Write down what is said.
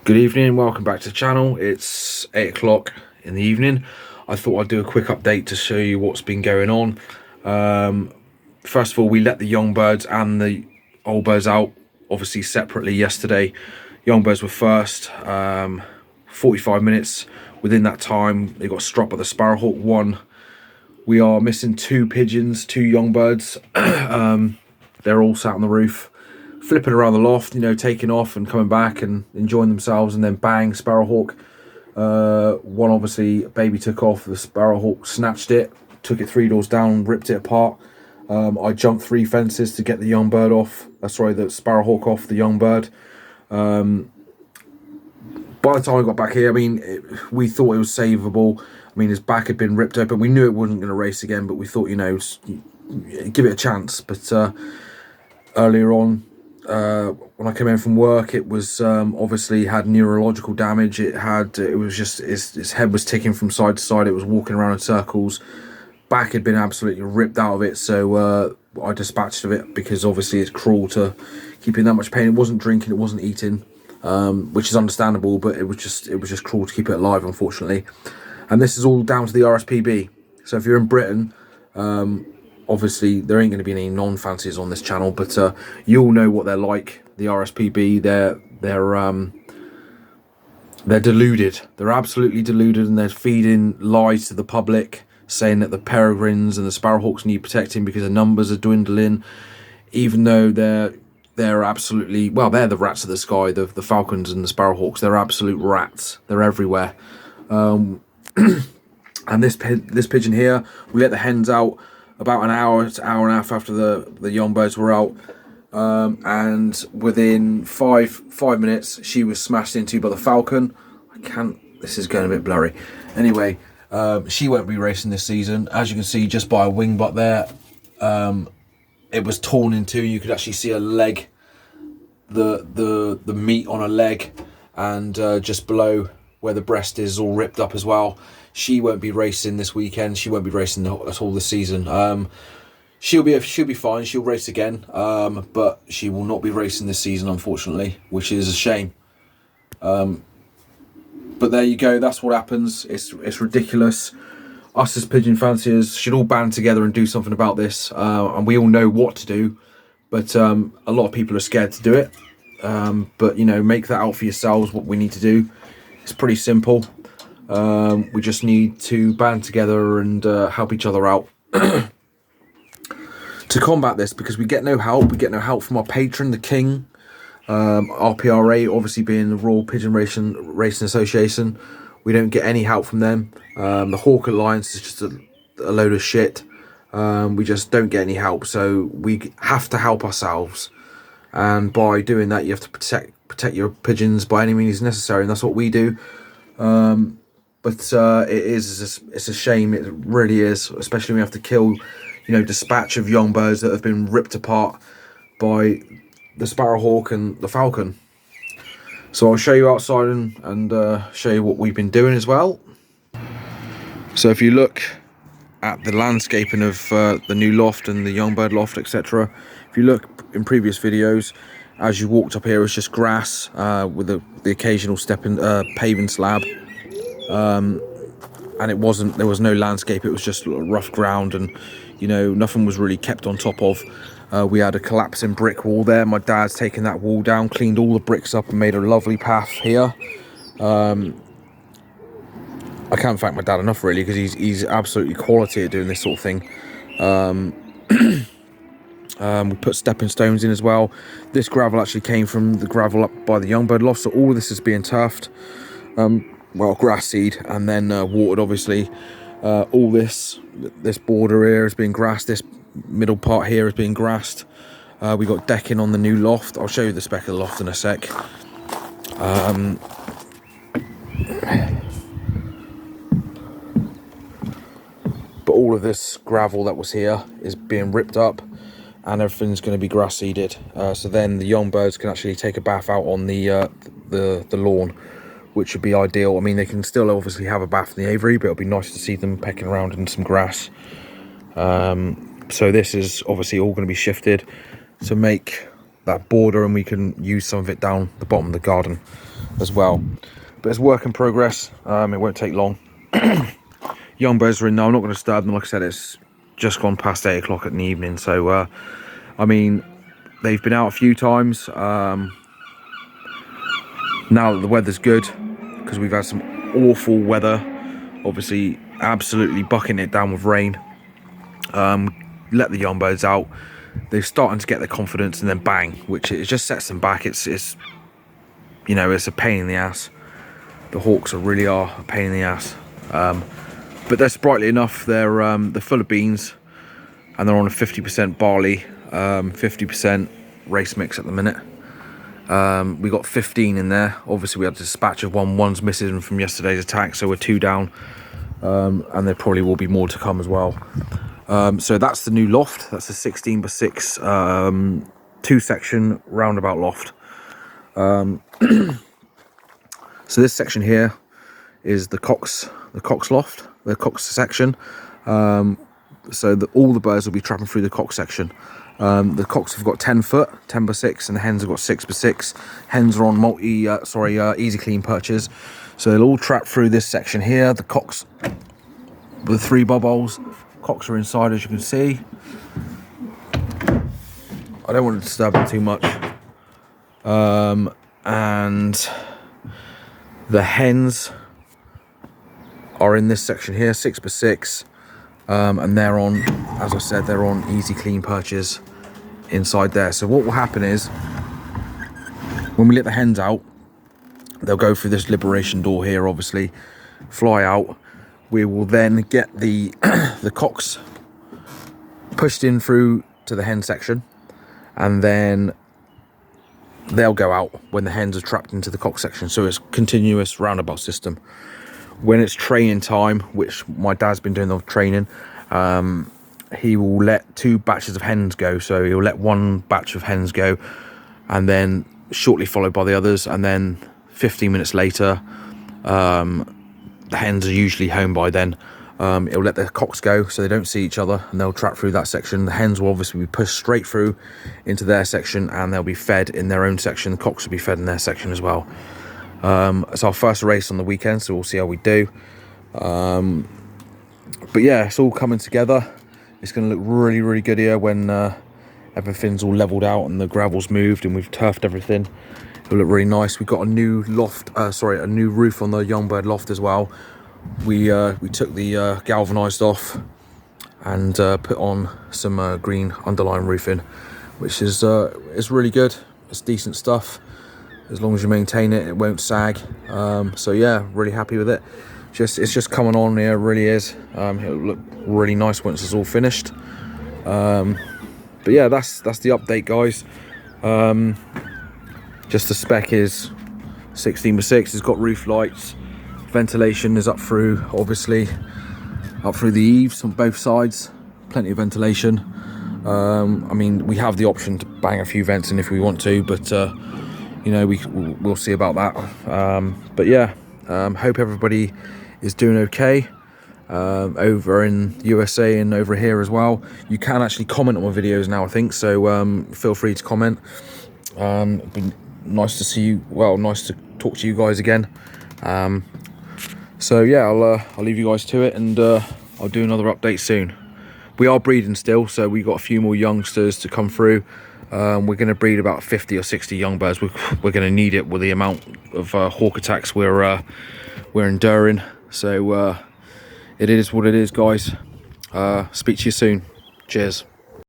Good evening, welcome back to the channel. It's 8 o'clock in the evening. I thought I'd do a quick update to show you what's been going on. First of all, we let the young birds and the old birds out, obviously separately yesterday. Young birds were first, 45 minutes. Within that time, they got struck by the sparrowhawk. One, we are missing two pigeons, two young birds. They're all sat on the roof, flipping around the loft, you know, taking off and coming back and enjoying themselves, and then bang, sparrowhawk. One, obviously, baby took off, the sparrowhawk snatched it, took it 3 doors down, ripped it apart. I jumped 3 fences to get the young bird off, sorry, the sparrowhawk off the young bird. By the time I got back here, I mean, we thought it was savable. I mean, his back had been ripped open. We knew it wasn't going to race again, but we thought, you know, give it a chance. But earlier on, when I came in from work, it was obviously had neurological damage. It was just his head was ticking from side to side. It was walking around in circles. Back had been absolutely ripped out of it. So I dispatched of it because obviously it's cruel to keep in that much pain. It wasn't drinking, it wasn't eating, which is understandable, but it was just cruel to keep it alive, unfortunately. And this is all down to the RSPB. So if you're in Britain, obviously there ain't going to be any non-fancies on this channel, but you all know what they're like. The RSPB, they're deluded. They're absolutely deluded, and they're feeding lies to the public, saying that the peregrines and the sparrowhawks need protecting because the numbers are dwindling, even though they're absolutely, well, they're the rats of the sky. The falcons and the sparrowhawks, they're absolute rats. They're everywhere. And this pigeon here, we let the hens out about an hour to hour and a half after the young birds were out, and within five minutes she was smashed into by the falcon. This is going a bit blurry. Anyway, she won't be racing this season. As you can see, just by a wing butt there, it was torn in two. You could actually see a leg, the meat on a leg, and just below where the breast is all ripped up as well. She won't be racing this weekend. She won't be racing at all this season. She'll be fine. She'll race again, but she will not be racing this season, unfortunately, which is a shame. But there you go. That's what happens. It's ridiculous. Us as pigeon fanciers should all band together and do something about this. And we all know what to do, but a lot of people are scared to do it. But you know, make that out for yourselves. What we need to do. It's pretty simple. We just need to band together and help each other out to combat this, because we get no help. We get no help from our patron, the king, RPRA, obviously being the Royal Pigeon Racing Association. We don't get any help from them. The Hawk Alliance is just a load of shit. We just don't get any help, so we have to help ourselves. And by doing that, you have to protect your pigeons by any means necessary, and that's what we do. But it's a shame. It really is, especially when we have to kill, you know, dispatch of young birds that have been ripped apart by the sparrowhawk and the falcon. So I'll show you outside and show you what we've been doing as well. So if you look at the landscaping of the new loft and the young bird loft, etc. If you look in previous videos, as you walked up here, it was just grass with the occasional paving slab. And there was no landscape. It was just rough ground, and you know, nothing was really kept on top of. We had a collapsing brick wall there. My dad's taken that wall down, cleaned all the bricks up, and made a lovely path here. I can't thank my dad enough, really, because he's absolutely quality at doing this sort of thing. We put stepping stones in as well. This gravel actually came from the gravel up by the young bird loft, so all of this is being turfed. Well, grass seed, and then watered, obviously. All this border here has been grassed. This middle part here has been grassed. We got decking on the new loft. I'll show you the spec of the loft in a sec. But all of this gravel that was here is being ripped up, and everything's going to be grass seeded. So then the young birds can actually take a bath out on the lawn, which would be ideal. I mean, they can still obviously have a bath in the aviary, but it'll be nice to see them pecking around in some grass. So this is obviously all going to be shifted to make that border, and we can use some of it down the bottom of the garden. as well. But it's work in progress. It won't take long. Young birds are in now. I'm not going to disturb them. Like I said, it's just gone past 8 o'clock in the evening. So, I mean, they've been out a few times. Now that the weather's good, because we've had some awful weather, obviously absolutely bucking it down with rain. Let the young birds out. They're starting to get their confidence, and then bang, which it just sets them back. It's you know, it's a pain in the ass. The hawks really are a pain in the ass. But they're sprightly enough. They're full of beans, and they're on a 50% barley, 50% race mix at the minute. We got 15 in there. Obviously we had a dispatch of one's missing from yesterday's attack, so we're 2 down, and there probably will be more to come as well. So that's the new loft. That's a 16x6 2-section roundabout loft. So this section here is the cox loft, the cox section. So all the birds will be trapping through the cox section. The cocks have got 10 foot, 10x6, and the hens have got 6x6. Hens are on easy clean perches, so they'll all trap through this section here. The cocks with 3 bubbles. Cocks are inside, as you can see. I don't want to disturb them too much. And the hens are in this section here, 6x6. And they're on, as I said, they're on easy clean perches inside there. So what will happen is, when we let the hens out, they'll go through this liberation door here, obviously, fly out. We will then get the the cocks pushed in through to the hen section, and then they'll go out when the hens are trapped into the cock section. So it's continuous roundabout system. When it's training time, which my dad's been doing the training, he will let 2 batches of hens go. So he'll let 1 batch of hens go, and then shortly followed by the others, and then 15 minutes later, the hens are usually home by then. It'll let the cocks go so they don't see each other, and they'll trap through that section. The hens will obviously be pushed straight through into their section, and they'll be fed in their own section. The cocks will be fed in their section as well. It's our first race on the weekend, so we'll see how we do. But yeah, it's all coming together. It's going to look really, really good here when everything's all leveled out and the gravel's moved and we've turfed everything. It'll look really nice. We've got a new loft, a new roof on the young bird loft as well. We took the galvanized off and put on some green underlying roofing, which is really good. It's decent stuff. As long as you maintain it, it won't sag. So yeah, really happy with it. It's just coming on here, it really is. It'll look really nice once it's all finished. But yeah, that's the update, guys. Just the spec is 16x6. It's got roof lights. Ventilation is up through, obviously, up through the eaves on both sides. Plenty of ventilation. I mean, we have the option to bang a few vents in if we want to, but you know, we'll see about that. But yeah, hope everybody is doing okay over in USA and over here as well. You can actually comment on my videos now, I think, so feel free to comment. It'd be nice to see you, well, nice to talk to you guys again. So yeah, I'll leave you guys to it, and I'll do another update soon. We are breeding still, so we got a few more youngsters to come through. We're going to breed about 50 or 60 young birds. We're going to need it with the amount of hawk attacks we're enduring. So it is what it is, guys. Speak to you soon. Cheers.